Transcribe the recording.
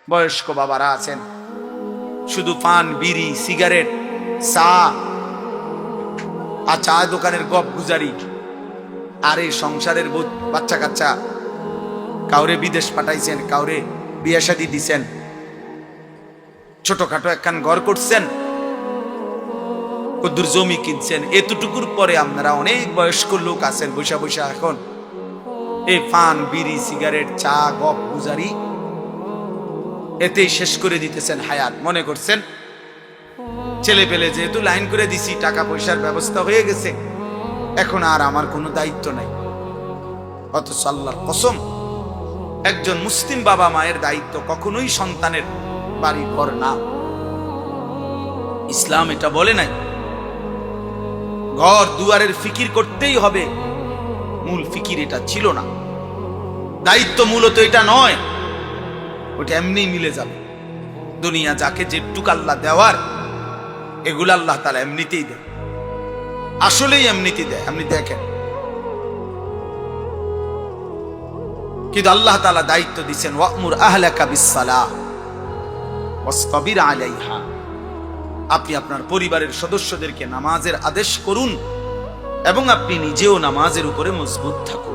বয়স্ক বাবারা আছেন, শুধু পান, বিড়ি, সিগারেট, চা আর চা দোকানের গপ গুজারি, আর এই সংসারের বাচ্চা কাচ্চা, কাউরে বিদেশ পাঠাইছেন, কাউরে বিয়ে শাদী দিছেন, ছোটখাটো একখান ঘর করছেন, কদ্দুর জমি কিনছেন। এতটুকুর পরে আপনারা অনেক বয়স্ক লোক আছেন বৈশা বৈশা এখন এই পান, বিড়ি, সিগারেট, চা, গপ গুজারি এতেই শেষ করে দিতেছেন হায়াত। মনে করছেন ছেলে পেলে যেহেতু লাইন করে দিছি, টাকা পয়সার ব্যবস্থা হয়ে গেছে, এখন আর আমার কোনো দায়িত্ব নাই। অথচ আল্লাহর কসম, একজন মুসলিম বাবা মায়ের দায়িত্ব কখনোই সন্তানের বাড়ি ঘর না। ইসলাম এটা বলে নাই ঘর দুয়ারের ফিকির করতেই হবে, মূল ফিকির এটা ছিল না। দায়িত্ব মূলত এটা নয়, ওটা এমনি মিলে যাবে। দুনিয়া যাকে যেটুক আল্লাহ দেওয়ার, এগুলো আল্লাহ তাআলা এমনিতেই দেয়, আসলেই এমনিতেই দেয়। আপনি দেখেন, কিন্তু আল্লাহ তাআলা দায়িত্ব দিচ্ছেন ওয়া'মুর আহলাকা বিস-সালাহ ওয়াসতাবির আলাইহা। আপনি আপনার পরিবারের সদস্যদেরকে নামাজের আদেশ করুন এবং আপনি নিজেও নামাজের উপরে মজবুত থাকুন।